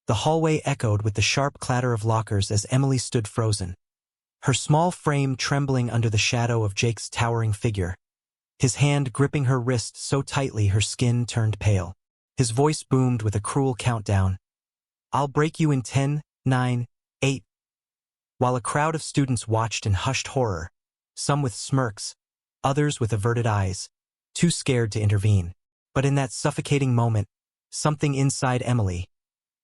The hallway echoed with the sharp clatter of lockers as Emily stood frozen, her small frame trembling under the shadow of Jake's towering figure, his hand gripping her wrist so tightly her skin turned pale. His voice boomed with a cruel countdown. "I'll break you in 10, 9, 8. While a crowd of students watched in hushed horror, some with smirks, others with averted eyes, too scared to intervene. But in that suffocating moment, something inside Emily,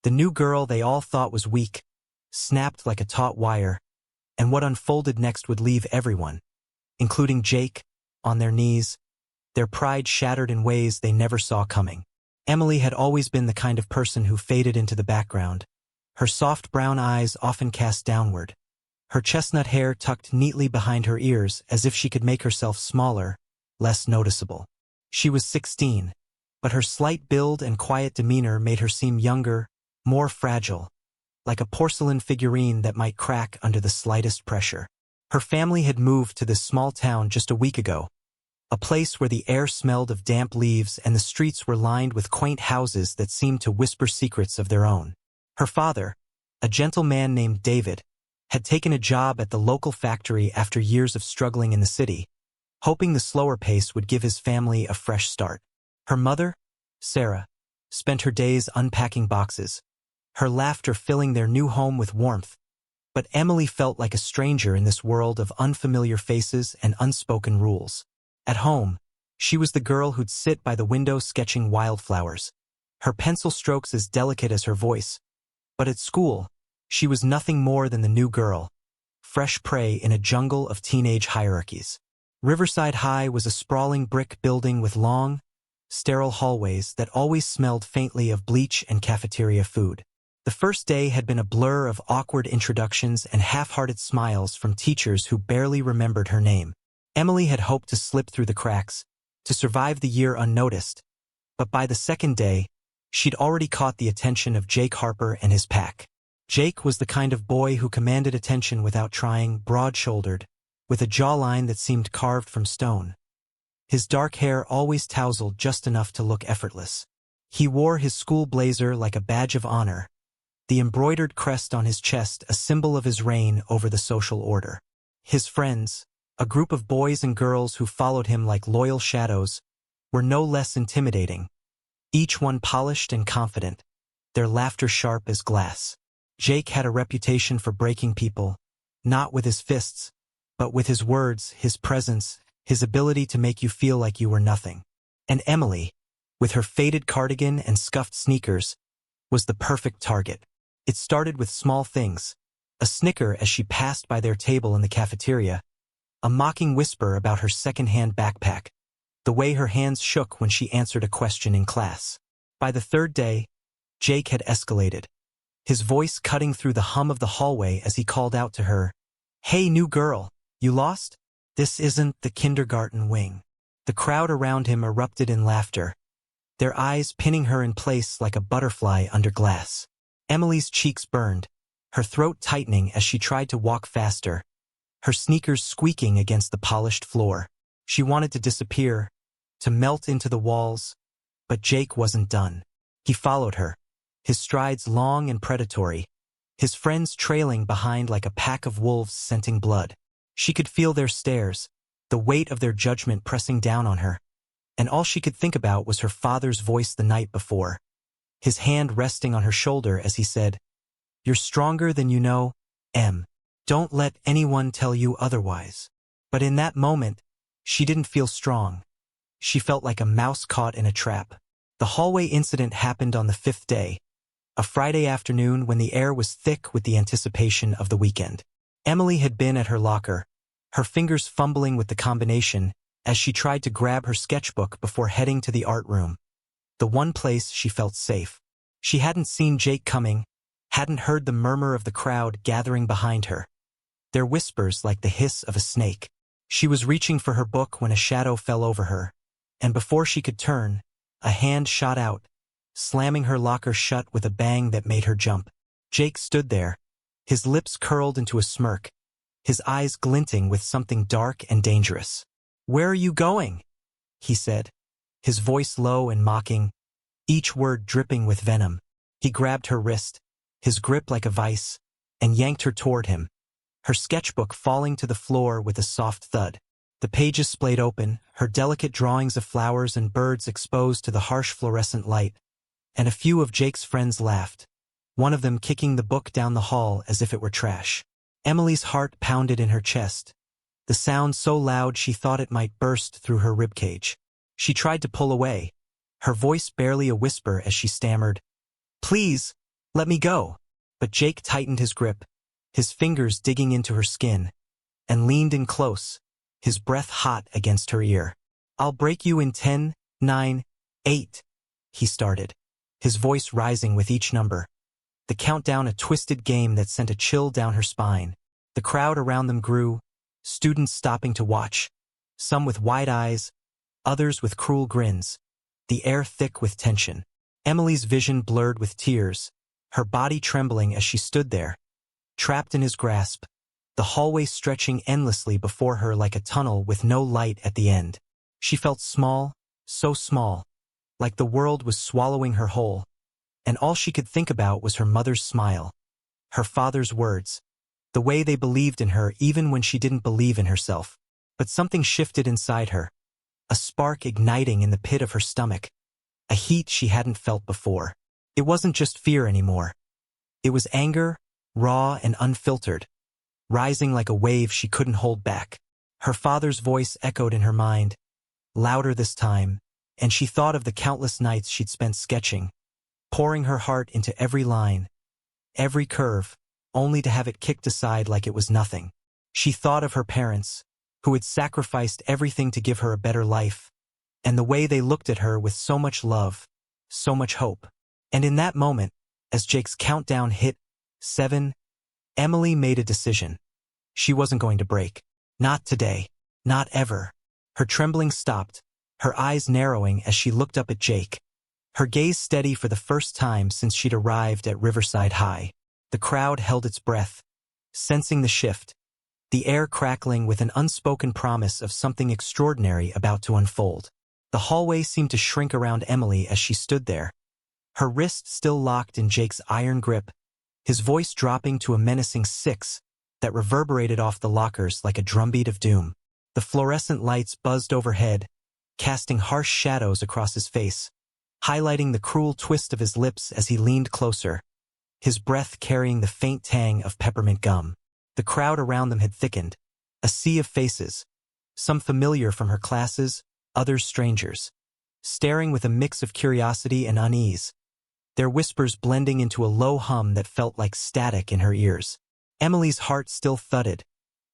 the new girl they all thought was weak, snapped like a taut wire, and what unfolded next would leave everyone, including Jake, on their knees, their pride shattered in ways they never saw coming. Emily had always been the kind of person who faded into the background, her soft brown eyes often cast downward, her chestnut hair tucked neatly behind her ears as if she could make herself smaller, less noticeable. She was 16, but her slight build and quiet demeanor made her seem younger, more fragile, like a porcelain figurine that might crack under the slightest pressure. Her family had moved to this small town just a week ago, a place where the air smelled of damp leaves and the streets were lined with quaint houses that seemed to whisper secrets of their own. Her father, a gentle man named David, had taken a job at the local factory after years of struggling in the city, hoping the slower pace would give his family a fresh start. Her mother, Sarah, spent her days unpacking boxes, her laughter filling their new home with warmth. But Emily felt like a stranger in this world of unfamiliar faces and unspoken rules. At home, she was the girl who'd sit by the window sketching wildflowers, her pencil strokes as delicate as her voice. But at school, she was nothing more than the new girl, fresh prey in a jungle of teenage hierarchies. Riverside High was a sprawling brick building with long, sterile hallways that always smelled faintly of bleach and cafeteria food. The first day had been a blur of awkward introductions and half-hearted smiles from teachers who barely remembered her name. Emily had hoped to slip through the cracks, to survive the year unnoticed, but by the second day, she'd already caught the attention of Jake Harper and his pack. Jake was the kind of boy who commanded attention without trying, broad-shouldered, with a jawline that seemed carved from stone. His dark hair always tousled just enough to look effortless. He wore his school blazer like a badge of honor, the embroidered crest on his chest a symbol of his reign over the social order. His friends, a group of boys and girls who followed him like loyal shadows, were no less intimidating, each one polished and confident, their laughter sharp as glass. Jake had a reputation for breaking people, not with his fists, but with his words, his presence, his ability to make you feel like you were nothing. And Emily, with her faded cardigan and scuffed sneakers, was the perfect target. It started with small things, a snicker as she passed by their table in the cafeteria, a mocking whisper about her second-hand backpack, the way her hands shook when she answered a question in class. By the third day, Jake had escalated, his voice cutting through the hum of the hallway as he called out to her, "Hey, new girl, you lost? This isn't the kindergarten wing." The crowd around him erupted in laughter, their eyes pinning her in place like a butterfly under glass. Emily's cheeks burned, her throat tightening as she tried to walk faster, her sneakers squeaking against the polished floor. She wanted to disappear, to melt into the walls, but Jake wasn't done. He followed her, his strides long and predatory, his friends trailing behind like a pack of wolves scenting blood. She could feel their stares, the weight of their judgment pressing down on her, and all she could think about was her father's voice the night before, his hand resting on her shoulder as he said, "You're stronger than you know, Em. Don't let anyone tell you otherwise." But in that moment, she didn't feel strong. She felt like a mouse caught in a trap. The hallway incident happened on the 5th day, a Friday afternoon when the air was thick with the anticipation of the weekend. Emily had been at her locker, her fingers fumbling with the combination as she tried to grab her sketchbook before heading to the art room, the one place she felt safe. She hadn't seen Jake coming, hadn't heard the murmur of the crowd gathering behind her, their whispers like the hiss of a snake. She was reaching for her book when a shadow fell over her, and before she could turn, a hand shot out, slamming her locker shut with a bang that made her jump. Jake stood there, his lips curled into a smirk, his eyes glinting with something dark and dangerous. "Where are you going?" he said, his voice low and mocking, each word dripping with venom. He grabbed her wrist, his grip like a vice, and yanked her toward him, her sketchbook falling to the floor with a soft thud. The pages splayed open, her delicate drawings of flowers and birds exposed to the harsh fluorescent light, and a few of Jake's friends laughed, one of them kicking the book down the hall as if it were trash. Emily's heart pounded in her chest, the sound so loud she thought it might burst through her ribcage. She tried to pull away, her voice barely a whisper as she stammered, "Please, let me go." But Jake tightened his grip, his fingers digging into her skin, and leaned in close, his breath hot against her ear. "I'll break you in 10, 9, 8, he started, his voice rising with each number, the countdown a twisted game that sent a chill down her spine. The crowd around them grew, students stopping to watch, some with wide eyes, others with cruel grins, the air thick with tension. Emily's vision blurred with tears, her body trembling as she stood there, trapped in his grasp, the hallway stretching endlessly before her like a tunnel with no light at the end. She felt small, so small, like the world was swallowing her whole, and all she could think about was her mother's smile, her father's words, the way they believed in her even when she didn't believe in herself. But something shifted inside her, a spark igniting in the pit of her stomach, a heat she hadn't felt before. It wasn't just fear anymore. It was anger, raw and unfiltered, rising like a wave she couldn't hold back. Her father's voice echoed in her mind, louder this time, and she thought of the countless nights she'd spent sketching, pouring her heart into every line, every curve, only to have it kicked aside like it was nothing. She thought of her parents, who had sacrificed everything to give her a better life, and the way they looked at her with so much love, so much hope. And in that moment, as Jake's countdown hit 7, Emily made a decision. She wasn't going to break. Not today. Not ever. Her trembling stopped, her eyes narrowing as she looked up at Jake, her gaze steady for the first time since she'd arrived at Riverside High. The crowd held its breath, sensing the shift, the air crackling with an unspoken promise of something extraordinary about to unfold. The hallway seemed to shrink around Emily as she stood there, her wrist still locked in Jake's iron grip, his voice dropping to a menacing 6 that reverberated off the lockers like a drumbeat of doom. The fluorescent lights buzzed overhead, casting harsh shadows across his face, highlighting the cruel twist of his lips as he leaned closer, his breath carrying the faint tang of peppermint gum. The crowd around them had thickened, a sea of faces, some familiar from her classes, others strangers, staring with a mix of curiosity and unease, their whispers blending into a low hum that felt like static in her ears. Emily's heart still thudded,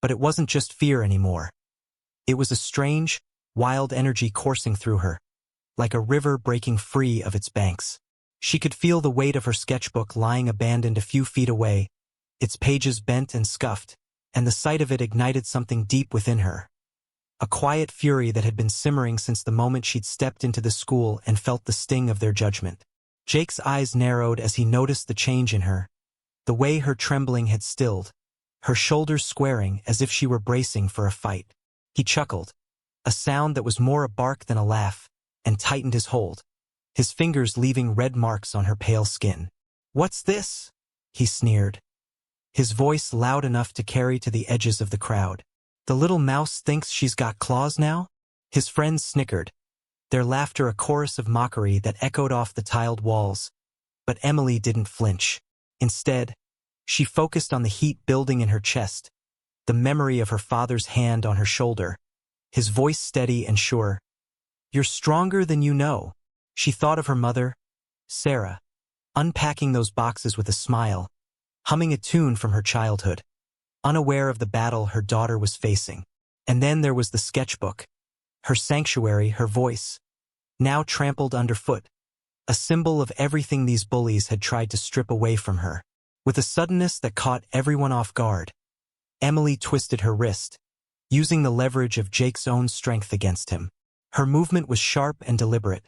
but it wasn't just fear anymore. It was a strange, wild energy coursing through her, like a river breaking free of its banks. She could feel the weight of her sketchbook lying abandoned a few feet away, its pages bent and scuffed, and the sight of it ignited something deep within her. A quiet fury that had been simmering since the moment she'd stepped into the school and felt the sting of their judgment. Jake's eyes narrowed as he noticed the change in her, the way her trembling had stilled, her shoulders squaring as if she were bracing for a fight. He chuckled, a sound that was more a bark than a laugh, and tightened his hold, his fingers leaving red marks on her pale skin. "What's this?" he sneered, his voice loud enough to carry to the edges of the crowd. "The little mouse thinks she's got claws now?" His friends snickered, their laughter a chorus of mockery that echoed off the tiled walls. But Emily didn't flinch. Instead, she focused on the heat building in her chest, the memory of her father's hand on her shoulder, his voice steady and sure. "You're stronger than you know." She thought of her mother, Sarah, unpacking those boxes with a smile, humming a tune from her childhood, unaware of the battle her daughter was facing. And then there was the sketchbook, her sanctuary, her voice, now trampled underfoot, a symbol of everything these bullies had tried to strip away from her. With a suddenness that caught everyone off guard, Emily twisted her wrist, using the leverage of Jake's own strength against him. Her movement was sharp and deliberate,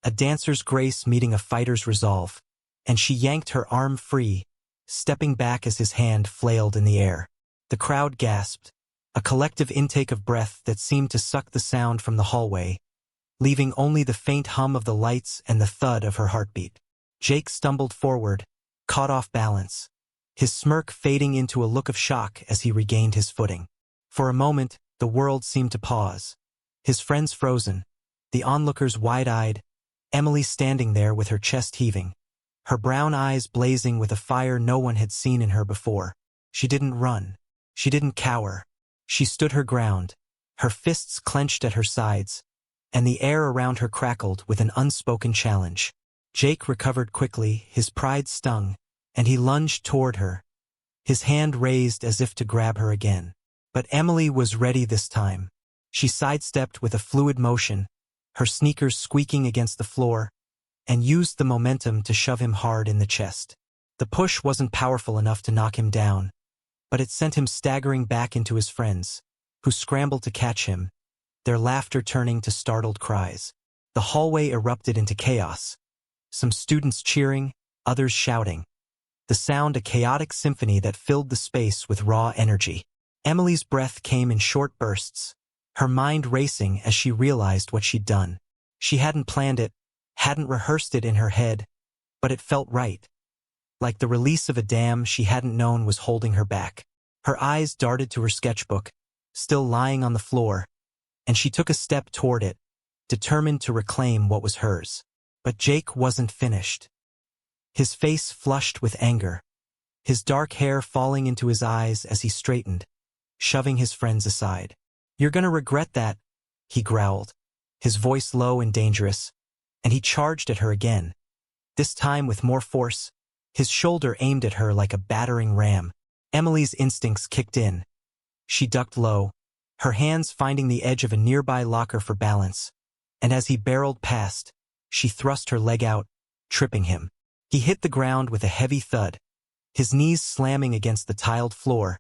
a dancer's grace meeting a fighter's resolve, and she yanked her arm free, stepping back as his hand flailed in the air. The crowd gasped, a collective intake of breath that seemed to suck the sound from the hallway, leaving only the faint hum of the lights and the thud of her heartbeat. Jake stumbled forward, caught off balance, his smirk fading into a look of shock as he regained his footing. For a moment, the world seemed to pause. His friends frozen, the onlookers wide-eyed, Emily standing there with her chest heaving, her brown eyes blazing with a fire no one had seen in her before. She didn't run. She didn't cower. She stood her ground, her fists clenched at her sides, and the air around her crackled with an unspoken challenge. Jake recovered quickly, his pride stung, and he lunged toward her, his hand raised as if to grab her again. But Emily was ready this time. She sidestepped with a fluid motion, her sneakers squeaking against the floor, and used the momentum to shove him hard in the chest. The push wasn't powerful enough to knock him down, but it sent him staggering back into his friends, who scrambled to catch him, their laughter turning to startled cries. The hallway erupted into chaos, some students cheering, others shouting, the sound a chaotic symphony that filled the space with raw energy. Emily's breath came in short bursts, her mind racing as she realized what she'd done. She hadn't planned it, hadn't rehearsed it in her head, but it felt right. Like the release of a dam she hadn't known was holding her back. Her eyes darted to her sketchbook, still lying on the floor, and she took a step toward it, determined to reclaim what was hers. But Jake wasn't finished. His face flushed with anger, his dark hair falling into his eyes as he straightened, shoving his friends aside. "You're gonna regret that," he growled, his voice low and dangerous, and he charged at her again, this time with more force, his shoulder aimed at her like a battering ram. Emily's instincts kicked in. She ducked low, her hands finding the edge of a nearby locker for balance, and as he barreled past, she thrust her leg out, tripping him. He hit the ground with a heavy thud, his knees slamming against the tiled floor,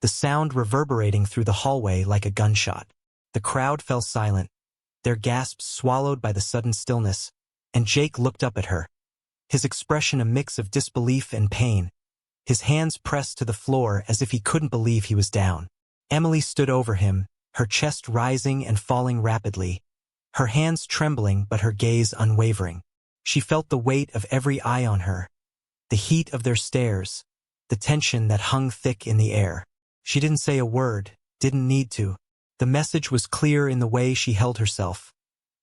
the sound reverberating through the hallway like a gunshot. The crowd fell silent, their gasps swallowed by the sudden stillness, and Jake looked up at her, his expression a mix of disbelief and pain, his hands pressed to the floor as if he couldn't believe he was down. Emily stood over him, her chest rising and falling rapidly, her hands trembling but her gaze unwavering. She felt the weight of every eye on her, the heat of their stares, the tension that hung thick in the air. She didn't say a word, didn't need to. The message was clear in the way she held herself,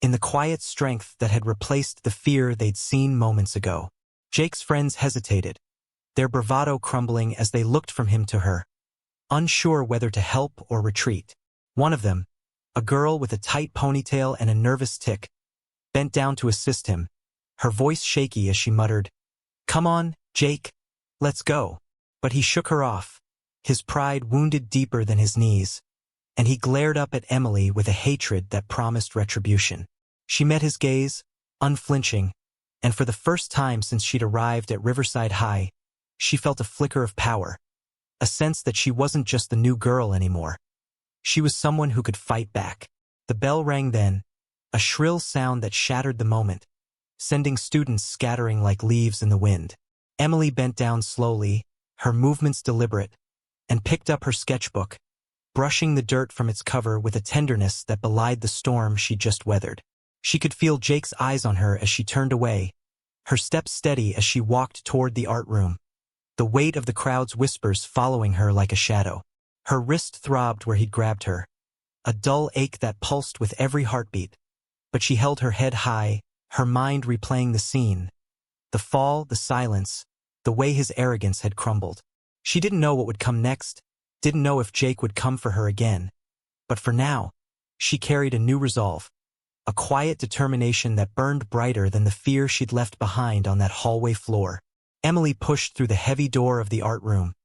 in the quiet strength that had replaced the fear they'd seen moments ago. Jake's friends hesitated, their bravado crumbling as they looked from him to her, unsure whether to help or retreat. One of them, a girl with a tight ponytail and a nervous tic, bent down to assist him, her voice shaky as she muttered, "Come on, Jake, let's go." But he shook her off, his pride wounded deeper than his knees, and he glared up at Emily with a hatred that promised retribution. She met his gaze, unflinching, and for the first time since she'd arrived at Riverside High, she felt a flicker of power, a sense that she wasn't just the new girl anymore. She was someone who could fight back. The bell rang then, a shrill sound that shattered the moment, sending students scattering like leaves in the wind. Emily bent down slowly, her movements deliberate, and picked up her sketchbook, brushing the dirt from its cover with a tenderness that belied the storm she'd just weathered. She could feel Jake's eyes on her as she turned away, her steps steady as she walked toward the art room, the weight of the crowd's whispers following her like a shadow. Her wrist throbbed where he'd grabbed her, a dull ache that pulsed with every heartbeat, but she held her head high, her mind replaying the scene, the fall, the silence, the way his arrogance had crumbled. She didn't know what would come next, didn't know if Jake would come for her again, but for now, she carried a new resolve, a quiet determination that burned brighter than the fear she'd left behind on that hallway floor. Emily pushed through the heavy door of the art room,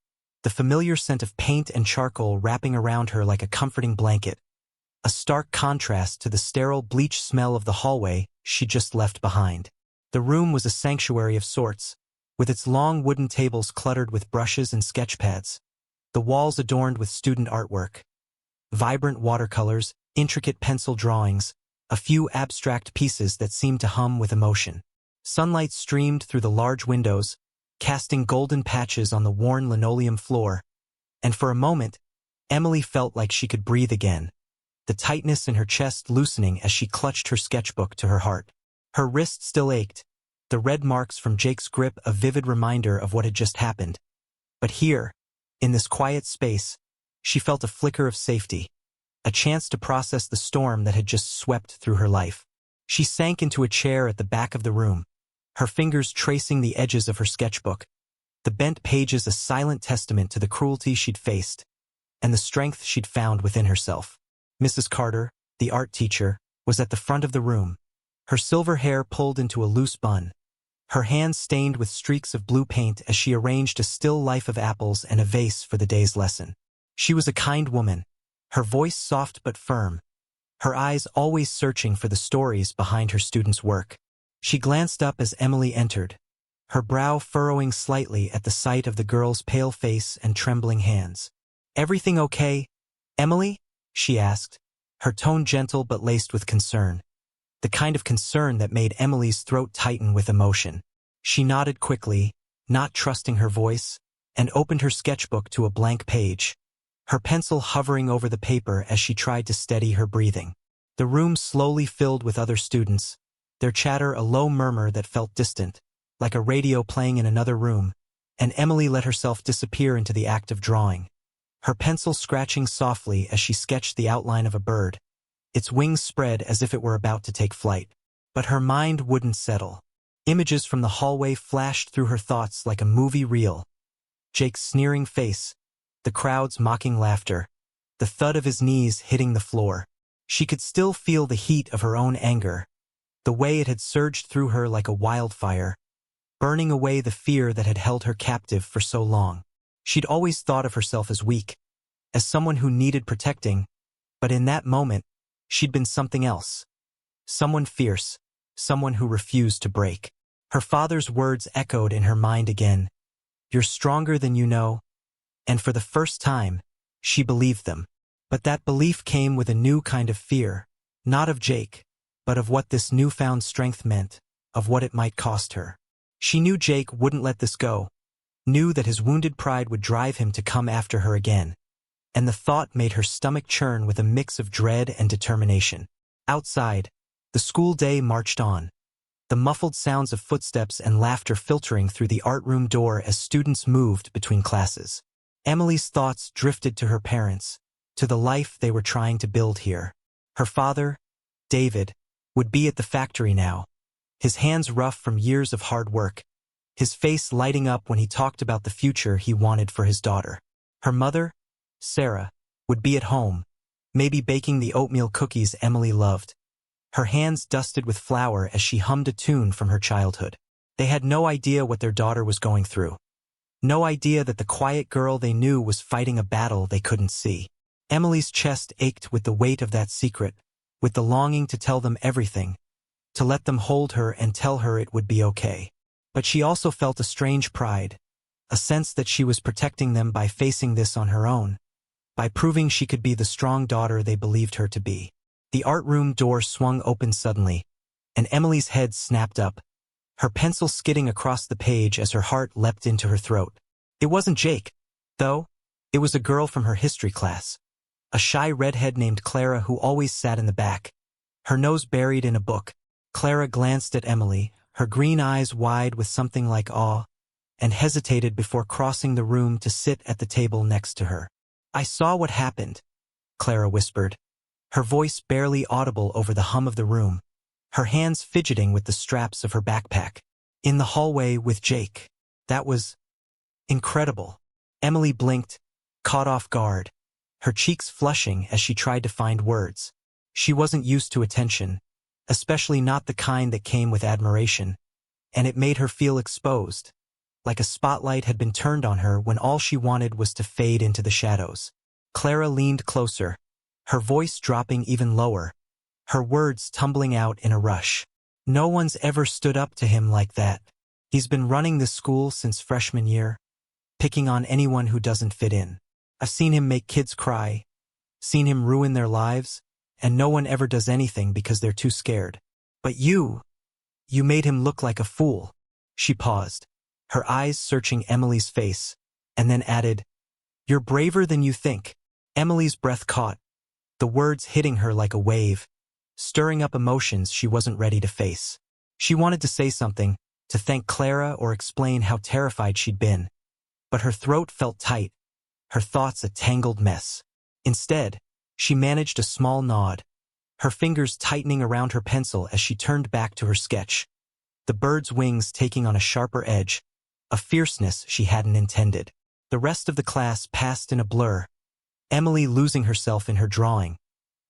the familiar scent of paint and charcoal wrapping around her like a comforting blanket, a stark contrast to the sterile bleach smell of the hallway she'd just left behind. The room was a sanctuary of sorts, with its long wooden tables cluttered with brushes and sketch pads, the walls adorned with student artwork, vibrant watercolors, intricate pencil drawings, a few abstract pieces that seemed to hum with emotion. Sunlight streamed through the large windows, casting golden patches on the worn linoleum floor, and for a moment, Emily felt like she could breathe again, the tightness in her chest loosening as she clutched her sketchbook to her heart. Her wrist still ached, the red marks from Jake's grip a vivid reminder of what had just happened. But here, in this quiet space, she felt a flicker of safety, a chance to process the storm that had just swept through her life. She sank into a chair at the back of the room, her fingers tracing the edges of her sketchbook, the bent pages a silent testament to the cruelty she'd faced and the strength she'd found within herself. Mrs. Carter, the art teacher, was at the front of the room, her silver hair pulled into a loose bun, her hands stained with streaks of blue paint as she arranged a still life of apples and a vase for the day's lesson. She was a kind woman, her voice soft but firm, her eyes always searching for the stories behind her students' work. She glanced up as Emily entered, her brow furrowing slightly at the sight of the girl's pale face and trembling hands. "Everything okay, Emily?" she asked, her tone gentle but laced with concern, the kind of concern that made Emily's throat tighten with emotion. She nodded quickly, not trusting her voice, and opened her sketchbook to a blank page, her pencil hovering over the paper as she tried to steady her breathing. The room slowly filled with other students, their chatter a low murmur that felt distant, like a radio playing in another room, and Emily let herself disappear into the act of drawing, her pencil scratching softly as she sketched the outline of a bird, its wings spread as if it were about to take flight. But her mind wouldn't settle. Images from the hallway flashed through her thoughts like a movie reel. Jake's sneering face, the crowd's mocking laughter, the thud of his knees hitting the floor. She could still feel the heat of her own anger, the way it had surged through her like a wildfire, burning away the fear that had held her captive for so long. She'd always thought of herself as weak, as someone who needed protecting, but in that moment, she'd been something else. Someone fierce, someone who refused to break. Her father's words echoed in her mind again. "You're stronger than you know." And for the first time, she believed them. But that belief came with a new kind of fear, not of Jake, but of what this newfound strength meant, of what it might cost her. She knew Jake wouldn't let this go, knew that his wounded pride would drive him to come after her again. And the thought made her stomach churn with a mix of dread and determination. Outside, the school day marched on, the muffled sounds of footsteps and laughter filtering through the art room door as students moved between classes. Emily's thoughts drifted to her parents, to the life they were trying to build here. Her father, David, would be at the factory now, his hands rough from years of hard work, his face lighting up when he talked about the future he wanted for his daughter. Her mother, Sarah, would be at home, maybe baking the oatmeal cookies Emily loved, her hands dusted with flour as she hummed a tune from her childhood. They had no idea what their daughter was going through. No idea that the quiet girl they knew was fighting a battle they couldn't see. Emily's chest ached with the weight of that secret, with the longing to tell them everything, to let them hold her and tell her it would be okay. But she also felt a strange pride, a sense that she was protecting them by facing this on her own, by proving she could be the strong daughter they believed her to be. The art room door swung open suddenly, and Emily's head snapped up, her pencil skidding across the page as her heart leapt into her throat. It wasn't Jake, though. It was a girl from her history class, a shy redhead named Clara who always sat in the back, her nose buried in a book. Clara glanced at Emily, her green eyes wide with something like awe, and hesitated before crossing the room to sit at the table next to her. "I saw what happened," Clara whispered, her voice barely audible over the hum of the room, her hands fidgeting with the straps of her backpack. "In the hallway with Jake. That was incredible." Emily blinked, caught off guard, her cheeks flushing as she tried to find words. She wasn't used to attention, especially not the kind that came with admiration, and it made her feel exposed, like a spotlight had been turned on her when all she wanted was to fade into the shadows. Clara leaned closer, her voice dropping even lower, her words tumbling out in a rush. "No one's ever stood up to him like that. He's been running this school since freshman year, picking on anyone who doesn't fit in. I've seen him make kids cry, seen him ruin their lives, and no one ever does anything because they're too scared. But you made him look like a fool." She paused, her eyes searching Emily's face, and then added, "You're braver than you think." Emily's breath caught, the words hitting her like a wave, stirring up emotions she wasn't ready to face. She wanted to say something, to thank Clara or explain how terrified she'd been. But her throat felt tight, her thoughts a tangled mess. Instead, she managed a small nod, her fingers tightening around her pencil as she turned back to her sketch, the bird's wings taking on a sharper edge, a fierceness she hadn't intended. The rest of the class passed in a blur, Emily losing herself in her drawing,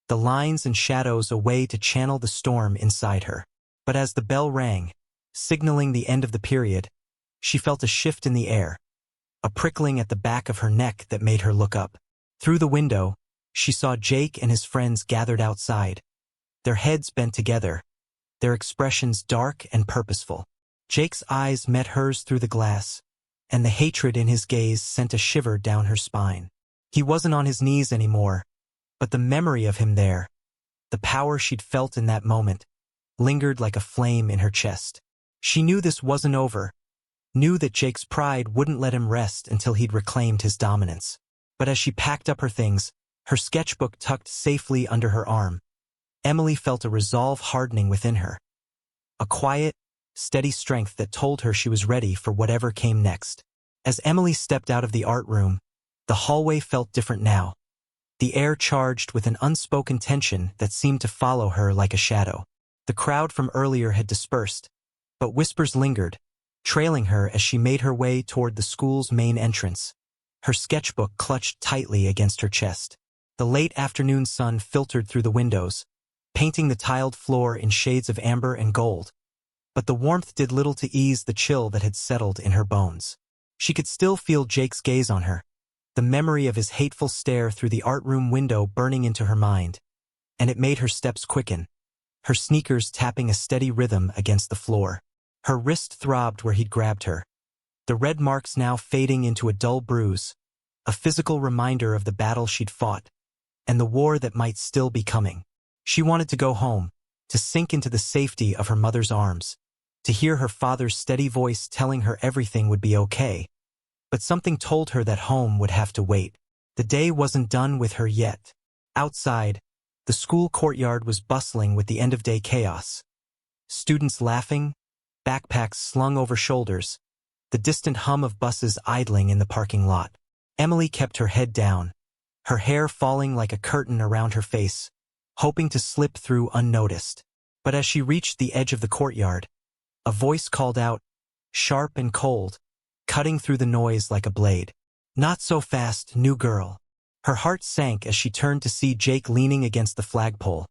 the lines and shadows a way to channel the storm inside her. But as the bell rang, signaling the end of the period, she felt a shift in the air, a prickling at the back of her neck that made her look up. Through the window, she saw Jake and his friends gathered outside, their heads bent together, their expressions dark and purposeful. Jake's eyes met hers through the glass, and the hatred in his gaze sent a shiver down her spine. He wasn't on his knees anymore, but the memory of him there, the power she'd felt in that moment, lingered like a flame in her chest. She knew this wasn't over, knew that Jake's pride wouldn't let him rest until he'd reclaimed his dominance. But as she packed up her things, her sketchbook tucked safely under her arm, Emily felt a resolve hardening within her. A quiet, steady strength that told her she was ready for whatever came next. As Emily stepped out of the art room, the hallway felt different now, the air charged with an unspoken tension that seemed to follow her like a shadow. The crowd from earlier had dispersed, but whispers lingered, trailing her as she made her way toward the school's main entrance, her sketchbook clutched tightly against her chest. The late afternoon sun filtered through the windows, painting the tiled floor in shades of amber and gold. But the warmth did little to ease the chill that had settled in her bones. She could still feel Jake's gaze on her, the memory of his hateful stare through the art room window burning into her mind, and it made her steps quicken, her sneakers tapping a steady rhythm against the floor. Her wrist throbbed where he'd grabbed her, the red marks now fading into a dull bruise, a physical reminder of the battle she'd fought, and the war that might still be coming. She wanted to go home, to sink into the safety of her mother's arms, to hear her father's steady voice telling her everything would be okay. But something told her that home would have to wait. The day wasn't done with her yet. Outside, the school courtyard was bustling with the end-of-day chaos. Students laughing, backpacks slung over shoulders, the distant hum of buses idling in the parking lot. Emily kept her head down, her hair falling like a curtain around her face, hoping to slip through unnoticed. But as she reached the edge of the courtyard, a voice called out, sharp and cold, cutting through the noise like a blade. Not so fast, new girl. Her heart sank as she turned to see Jake leaning against the flagpole,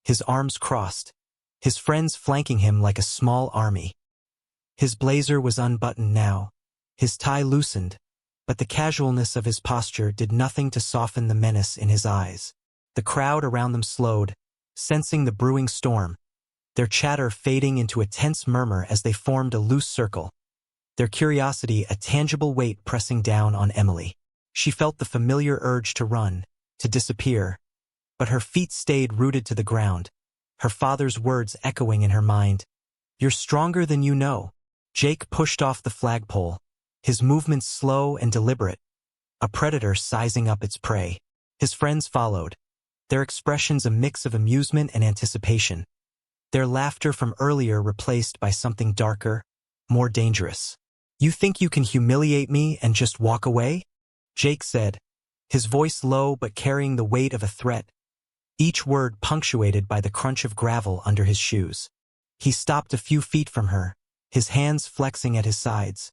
his arms crossed, his friends flanking him like a small army. His blazer was unbuttoned now, his tie loosened, but the casualness of his posture did nothing to soften the menace in his eyes. The crowd around them slowed, sensing the brewing storm, their chatter fading into a tense murmur as they formed a loose circle, their curiosity a tangible weight pressing down on Emily. She felt the familiar urge to run, to disappear, but her feet stayed rooted to the ground, her father's words echoing in her mind. You're stronger than you know. Jake pushed off the flagpole, his movements slow and deliberate, a predator sizing up its prey. His friends followed, their expressions a mix of amusement and anticipation, their laughter from earlier replaced by something darker, more dangerous. You think you can humiliate me and just walk away? Jake said, his voice low but carrying the weight of a threat, each word punctuated by the crunch of gravel under his shoes. He stopped a few feet from her, his hands flexing at his sides,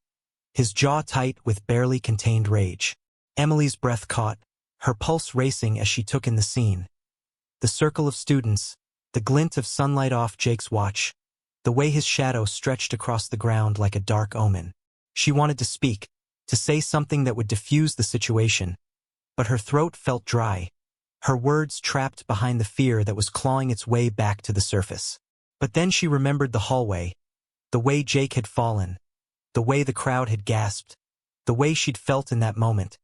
his jaw tight with barely contained rage. Emily's breath caught, her pulse racing as she took in the scene. The circle of students, the glint of sunlight off Jake's watch, the way his shadow stretched across the ground like a dark omen. She wanted to speak, to say something that would diffuse the situation, but her throat felt dry, her words trapped behind the fear that was clawing its way back to the surface. But then she remembered the hallway, the way Jake had fallen, the way the crowd had gasped, the way she'd felt in that moment,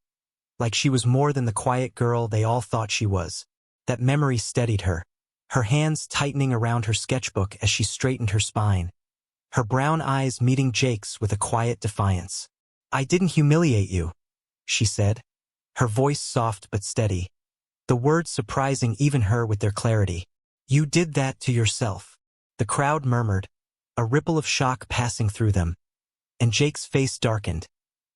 like she was more than the quiet girl they all thought she was. That memory steadied her, her hands tightening around her sketchbook as she straightened her spine, her brown eyes meeting Jake's with a quiet defiance. I didn't humiliate you, she said, her voice soft but steady, the words surprising even her with their clarity. You did that to yourself. The crowd murmured, a ripple of shock passing through them, and Jake's face darkened,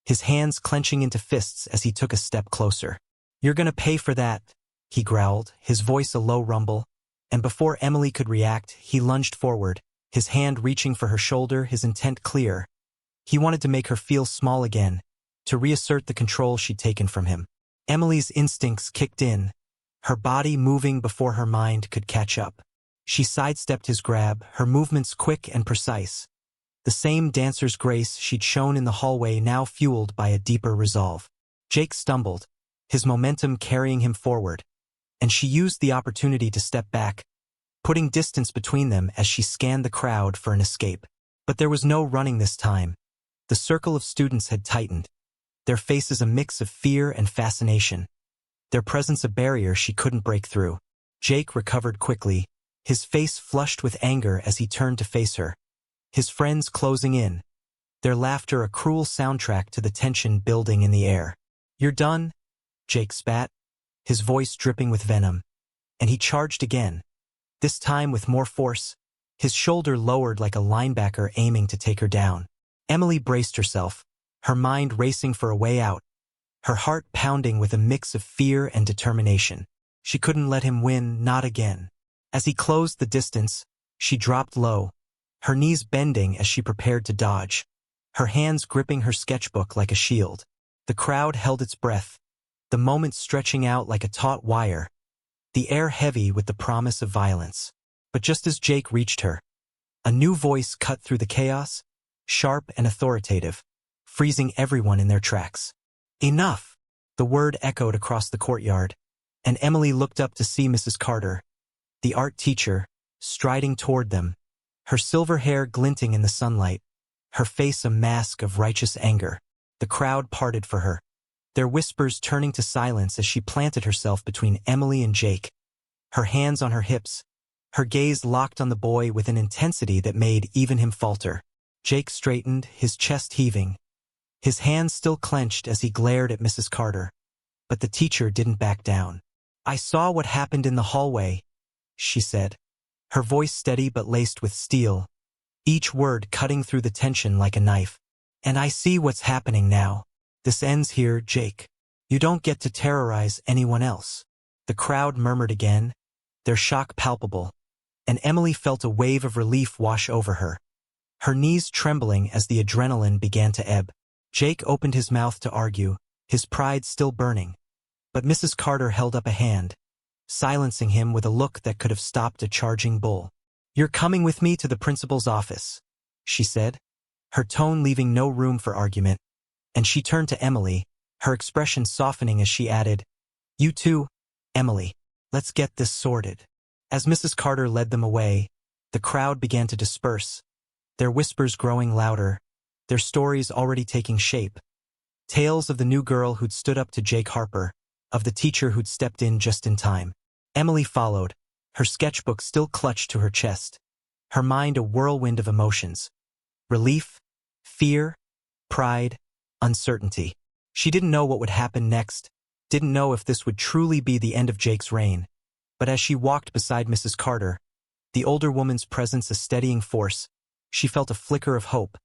his hands clenching into fists as he took a step closer. "You're gonna pay for that," he growled, his voice a low rumble, and before Emily could react, he lunged forward, his hand reaching for her shoulder, his intent clear. He wanted to make her feel small again, to reassert the control she'd taken from him. Emily's instincts kicked in, her body moving before her mind could catch up. She sidestepped his grab, her movements quick and precise. The same dancer's grace she'd shown in the hallway now fueled by a deeper resolve. Jake stumbled, his momentum carrying him forward, and she used the opportunity to step back, putting distance between them as she scanned the crowd for an escape. But there was no running this time. The circle of students had tightened, their faces a mix of fear and fascination, their presence a barrier she couldn't break through. Jake recovered quickly, his face flushed with anger as he turned to face her, his friends closing in, their laughter a cruel soundtrack to the tension building in the air. "You're done?" Jake spat, his voice dripping with venom, and he charged again, this time with more force, his shoulder lowered like a linebacker aiming to take her down. Emily braced herself, her mind racing for a way out, her heart pounding with a mix of fear and determination. She couldn't let him win, not again. As he closed the distance, she dropped low, her knees bending as she prepared to dodge, her hands gripping her sketchbook like a shield. The crowd held its breath, the moment stretching out like a taut wire, the air heavy with the promise of violence. But just as Jake reached her, a new voice cut through the chaos, sharp and authoritative, freezing everyone in their tracks. "Enough!" The word echoed across the courtyard, and Emily looked up to see Mrs. Carter, the art teacher, striding toward them, her silver hair glinting in the sunlight, her face a mask of righteous anger. The crowd parted for her, their whispers turning to silence as she planted herself between Emily and Jake, her hands on her hips, her gaze locked on the boy with an intensity that made even him falter. Jake straightened, his chest heaving, his hands still clenched as he glared at Mrs. Carter. But the teacher didn't back down. "I saw what happened in the hallway," she said, her voice steady but laced with steel, each word cutting through the tension like a knife. "And I see what's happening now. This ends here, Jake. You don't get to terrorize anyone else." The crowd murmured again, their shock palpable, and Emily felt a wave of relief wash over her, her knees trembling as the adrenaline began to ebb. Jake opened his mouth to argue, his pride still burning, but Mrs. Carter held up a hand, silencing him with a look that could have stopped a charging bull. "You're coming with me to the principal's office," she said, her tone leaving no room for argument, and she turned to Emily, her expression softening as she added, "You too, Emily. Let's get this sorted." As Mrs. Carter led them away, the crowd began to disperse, their whispers growing louder, their stories already taking shape. Tales of the new girl who'd stood up to Jake Harper, of the teacher who'd stepped in just in time. Emily followed, her sketchbook still clutched to her chest, her mind a whirlwind of emotions. Relief, fear, pride, uncertainty. She didn't know what would happen next, didn't know if this would truly be the end of Jake's reign. But as she walked beside Mrs. Carter, the older woman's presence a steadying force, she felt a flicker of hope,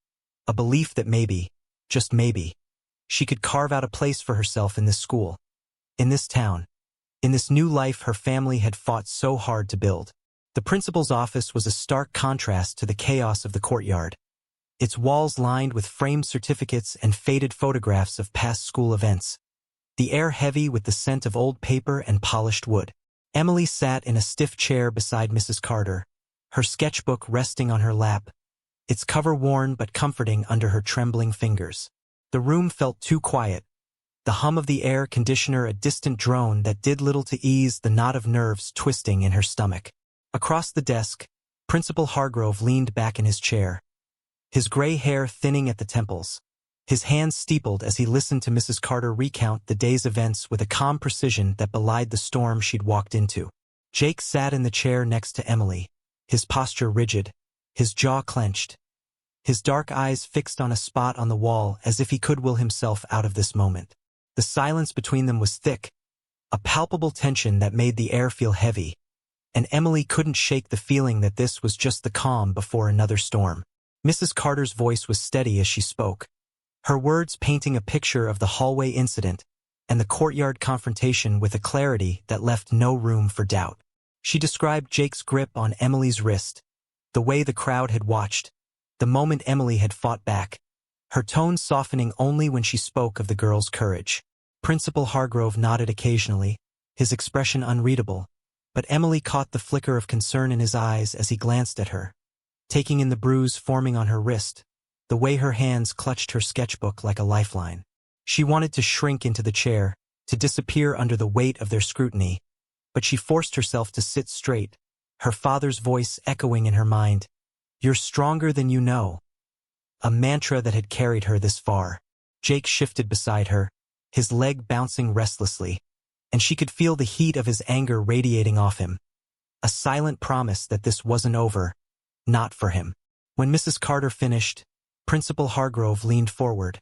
a belief that maybe, just maybe, she could carve out a place for herself in this school, in this town, in this new life her family had fought so hard to build. The principal's office was a stark contrast to the chaos of the courtyard, its walls lined with framed certificates and faded photographs of past school events, the air heavy with the scent of old paper and polished wood. Emily sat in a stiff chair beside Mrs. Carter, her sketchbook resting on her lap, its cover worn but comforting under her trembling fingers. The room felt too quiet, the hum of the air conditioner a distant drone that did little to ease the knot of nerves twisting in her stomach. Across the desk, Principal Hargrove leaned back in his chair, his gray hair thinning at the temples, his hands steepled as he listened to Mrs. Carter recount the day's events with a calm precision that belied the storm she'd walked into. Jake sat in the chair next to Emily, his posture rigid, his jaw clenched, his dark eyes fixed on a spot on the wall as if he could will himself out of this moment. The silence between them was thick, a palpable tension that made the air feel heavy, and Emily couldn't shake the feeling that this was just the calm before another storm. Mrs. Carter's voice was steady as she spoke, her words painting a picture of the hallway incident and the courtyard confrontation with a clarity that left no room for doubt. She described Jake's grip on Emily's wrist, the way the crowd had watched, the moment Emily had fought back, her tone softening only when she spoke of the girl's courage. Principal Hargrove nodded occasionally, his expression unreadable, but Emily caught the flicker of concern in his eyes as he glanced at her, taking in the bruise forming on her wrist, the way her hands clutched her sketchbook like a lifeline. She wanted to shrink into the chair, to disappear under the weight of their scrutiny, but she forced herself to sit straight, her father's voice echoing in her mind. "You're stronger than you know." A mantra that had carried her this far. Jake shifted beside her, his leg bouncing restlessly, and she could feel the heat of his anger radiating off him. A silent promise that this wasn't over, not for him. When Mrs. Carter finished, Principal Hargrove leaned forward,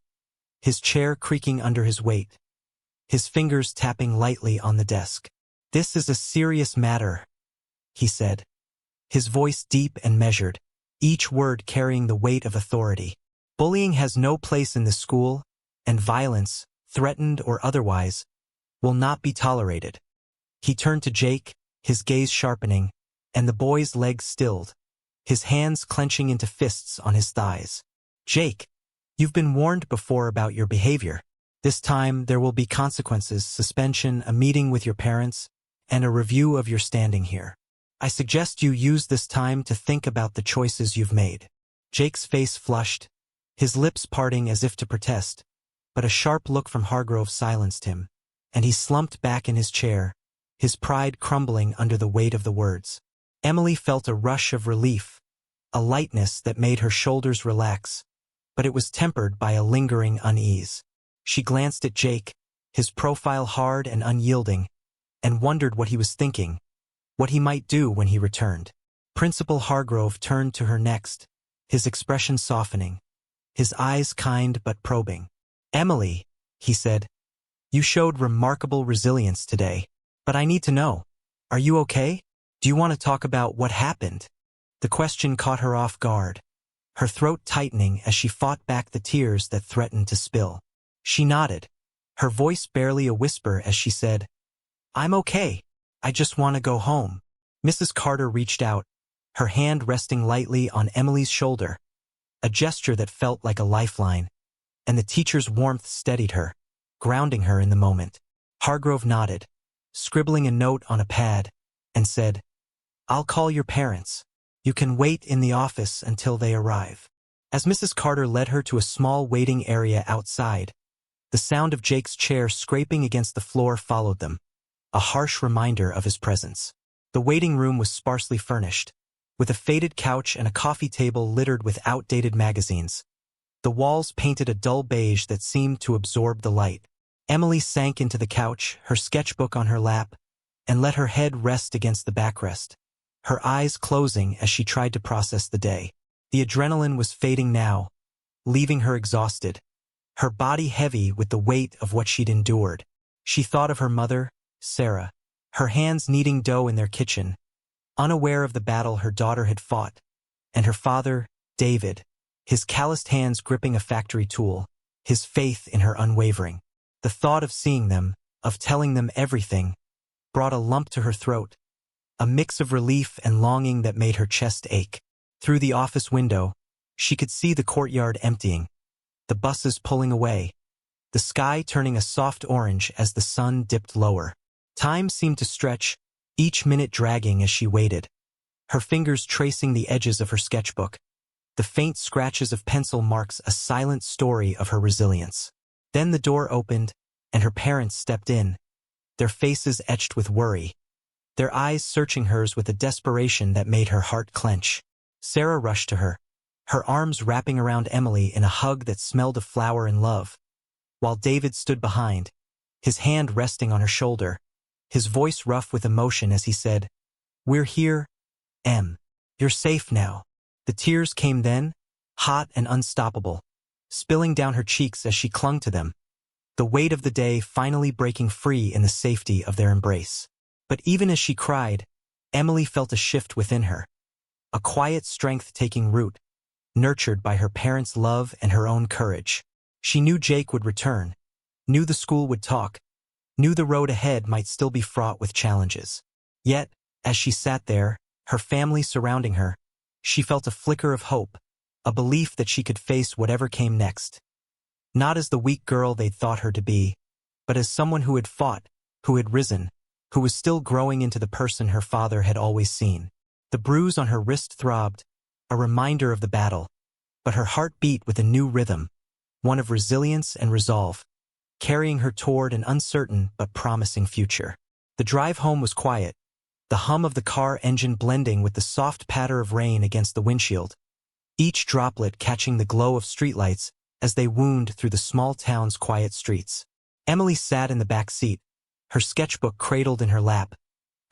his chair creaking under his weight, his fingers tapping lightly on the desk. "This is a serious matter," he said, his voice deep and measured, each word carrying the weight of authority. "Bullying has no place in this school, and violence, threatened or otherwise, will not be tolerated." He turned to Jake, his gaze sharpening, and the boy's legs stilled, his hands clenching into fists on his thighs. "Jake, you've been warned before about your behavior. This time there will be consequences, suspension, a meeting with your parents, and a review of your standing here. I suggest you use this time to think about the choices you've made." Jake's face flushed, his lips parting as if to protest, but a sharp look from Hargrove silenced him, and he slumped back in his chair, his pride crumbling under the weight of the words. Emily felt a rush of relief, a lightness that made her shoulders relax, but it was tempered by a lingering unease. She glanced at Jake, his profile hard and unyielding, and wondered what he was thinking, what he might do when he returned. Principal Hargrove turned to her next, his expression softening, his eyes kind but probing. "Emily," he said, "you showed remarkable resilience today, but I need to know, are you okay? Do you want to talk about what happened?" The question caught her off guard, her throat tightening as she fought back the tears that threatened to spill. She nodded, her voice barely a whisper as she said, "I'm okay. I just want to go home." Mrs. Carter reached out, her hand resting lightly on Emily's shoulder, a gesture that felt like a lifeline, and the teacher's warmth steadied her, grounding her in the moment. Hargrove nodded, scribbling a note on a pad, and said, "I'll call your parents. You can wait in the office until they arrive." As Mrs. Carter led her to a small waiting area outside, the sound of Jake's chair scraping against the floor followed them, a harsh reminder of his presence. The waiting room was sparsely furnished, with a faded couch and a coffee table littered with outdated magazines. The walls painted a dull beige that seemed to absorb the light. Emily sank into the couch, her sketchbook on her lap, and let her head rest against the backrest, her eyes closing as she tried to process the day. The adrenaline was fading now, leaving her exhausted, her body heavy with the weight of what she'd endured. She thought of her mother, Sarah, her hands kneading dough in their kitchen, unaware of the battle her daughter had fought, and her father, David, his calloused hands gripping a factory tool, his faith in her unwavering. The thought of seeing them, of telling them everything, brought a lump to her throat, a mix of relief and longing that made her chest ache. Through the office window, she could see the courtyard emptying, the buses pulling away, the sky turning a soft orange as the sun dipped lower. Time seemed to stretch, each minute dragging as she waited, her fingers tracing the edges of her sketchbook, the faint scratches of pencil marks a silent story of her resilience. Then the door opened, and her parents stepped in, their faces etched with worry, their eyes searching hers with a desperation that made her heart clench. Sarah rushed to her, her arms wrapping around Emily in a hug that smelled of flower and love, while David stood behind, his hand resting on her shoulder, his voice rough with emotion as he said, "We're here, Em. You're safe now." The tears came then, hot and unstoppable, spilling down her cheeks as she clung to them, the weight of the day finally breaking free in the safety of their embrace. But even as she cried, Emily felt a shift within her, a quiet strength taking root, nurtured by her parents' love and her own courage. She knew Jake would return, knew the school would talk, knew the road ahead might still be fraught with challenges. Yet, as she sat there, her family surrounding her, she felt a flicker of hope, a belief that she could face whatever came next. Not as the weak girl they'd thought her to be, but as someone who had fought, who had risen, who was still growing into the person her father had always seen. The bruise on her wrist throbbed, a reminder of the battle, but her heart beat with a new rhythm, one of resilience and resolve, carrying her toward an uncertain but promising future. The drive home was quiet, the hum of the car engine blending with the soft patter of rain against the windshield, each droplet catching the glow of streetlights as they wound through the small town's quiet streets. Emily sat in the back seat, her sketchbook cradled in her lap,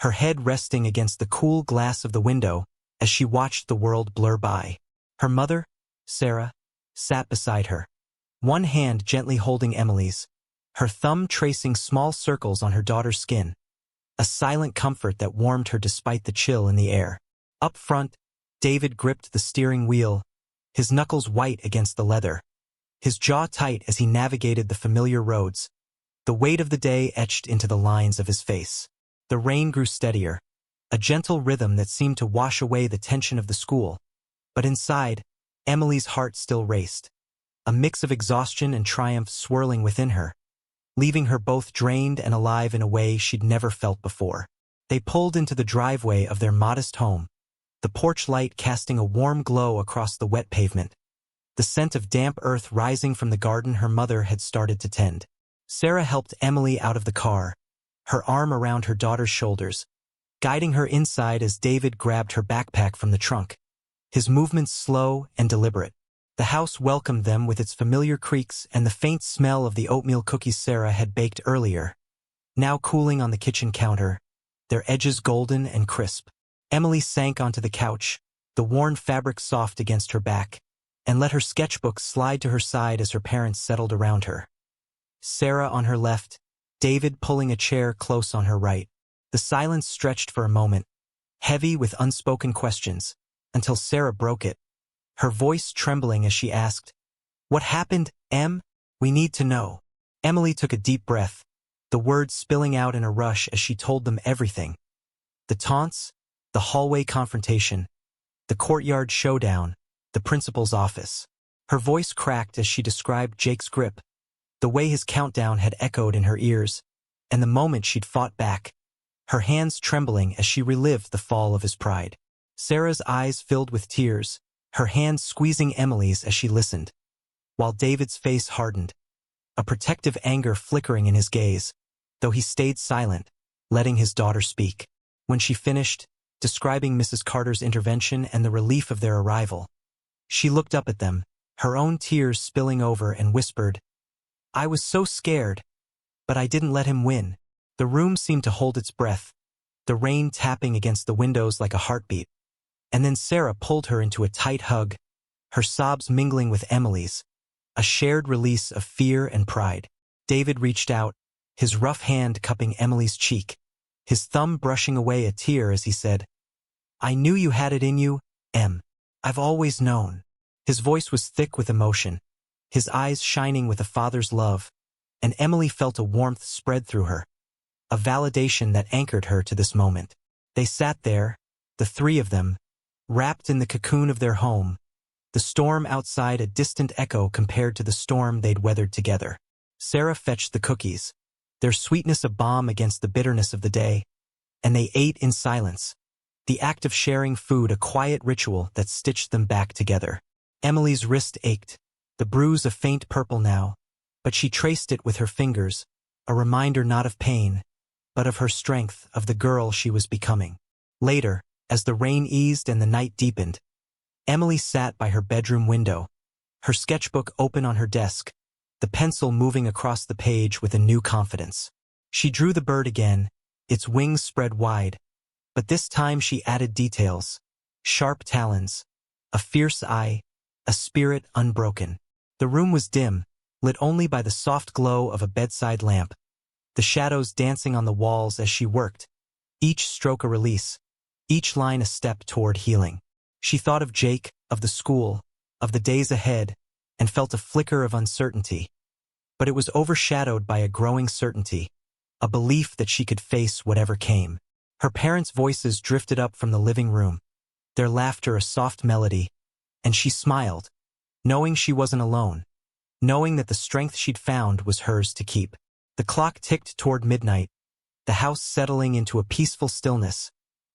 her head resting against the cool glass of the window as she watched the world blur by. Her mother, Sarah, sat beside her, one hand gently holding Emily's, her thumb tracing small circles on her daughter's skin, a silent comfort that warmed her despite the chill in the air. Up front, David gripped the steering wheel, his knuckles white against the leather, his jaw tight as he navigated the familiar roads, the weight of the day etched into the lines of his face. The rain grew steadier, a gentle rhythm that seemed to wash away the tension of the school. But inside, Emily's heart still raced, a mix of exhaustion and triumph swirling within her, leaving her both drained and alive in a way she'd never felt before. They pulled into the driveway of their modest home, the porch light casting a warm glow across the wet pavement, the scent of damp earth rising from the garden her mother had started to tend. Sarah helped Emily out of the car, her arm around her daughter's shoulders, guiding her inside as David grabbed her backpack from the trunk, his movements slow and deliberate. The house welcomed them with its familiar creaks and the faint smell of the oatmeal cookies Sarah had baked earlier, now cooling on the kitchen counter, their edges golden and crisp. Emily sank onto the couch, the worn fabric soft against her back, and let her sketchbook slide to her side as her parents settled around her. Sarah on her left, David pulling a chair close on her right. The silence stretched for a moment, heavy with unspoken questions, until Sarah broke it, her voice trembling as she asked, "What happened, Em? We need to know." Emily took a deep breath, the words spilling out in a rush as she told them everything. The taunts, the hallway confrontation, the courtyard showdown, the principal's office. Her voice cracked as she described Jake's grip, the way his countdown had echoed in her ears, and the moment she'd fought back, her hands trembling as she relived the fall of his pride. Sarah's eyes filled with tears, her hands squeezing Emily's as she listened, while David's face hardened, a protective anger flickering in his gaze, though he stayed silent, letting his daughter speak. When she finished, describing Mrs. Carter's intervention and the relief of their arrival, she looked up at them, her own tears spilling over, and whispered, "I was so scared, but I didn't let him win." The room seemed to hold its breath, the rain tapping against the windows like a heartbeat. And then Sarah pulled her into a tight hug, her sobs mingling with Emily's, a shared release of fear and pride. David reached out, his rough hand cupping Emily's cheek, his thumb brushing away a tear as he said, "I knew you had it in you, Em. I've always known." His voice was thick with emotion, his eyes shining with a father's love, and Emily felt a warmth spread through her, a validation that anchored her to this moment. They sat there, the three of them, wrapped in the cocoon of their home, the storm outside a distant echo compared to the storm they'd weathered together. Sarah fetched the cookies, their sweetness a balm against the bitterness of the day, and they ate in silence, the act of sharing food a quiet ritual that stitched them back together. Emily's wrist ached, the bruise a faint purple now, but she traced it with her fingers, a reminder not of pain, but of her strength, of the girl she was becoming. Later, as the rain eased and the night deepened, Emily sat by her bedroom window, her sketchbook open on her desk, the pencil moving across the page with a new confidence. She drew the bird again, its wings spread wide, but this time she added details, sharp talons, a fierce eye, a spirit unbroken. The room was dim, lit only by the soft glow of a bedside lamp, the shadows dancing on the walls as she worked, each stroke a release, each line a step toward healing. She thought of Jake, of the school, of the days ahead, and felt a flicker of uncertainty. But it was overshadowed by a growing certainty, a belief that she could face whatever came. Her parents' voices drifted up from the living room, their laughter a soft melody, and she smiled, knowing she wasn't alone, knowing that the strength she'd found was hers to keep. The clock ticked toward midnight, the house settling into a peaceful stillness,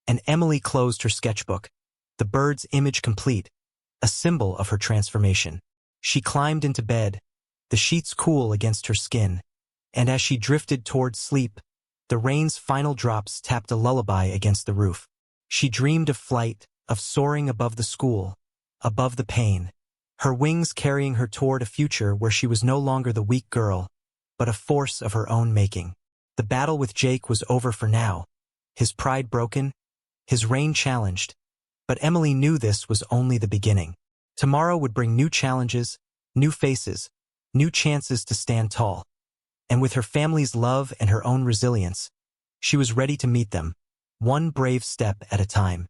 and Emily closed her sketchbook, the bird's image complete, a symbol of her transformation. She climbed into bed, the sheets cool against her skin, and as she drifted toward sleep, the rain's final drops tapped a lullaby against the roof. She dreamed of flight, of soaring above the school, above the pain, her wings carrying her toward a future where she was no longer the weak girl, but a force of her own making. The battle with Jake was over for now, his pride broken, his reign challenged, but Emily knew this was only the beginning. Tomorrow would bring new challenges, new faces, new chances to stand tall. And with her family's love and her own resilience, she was ready to meet them, one brave step at a time.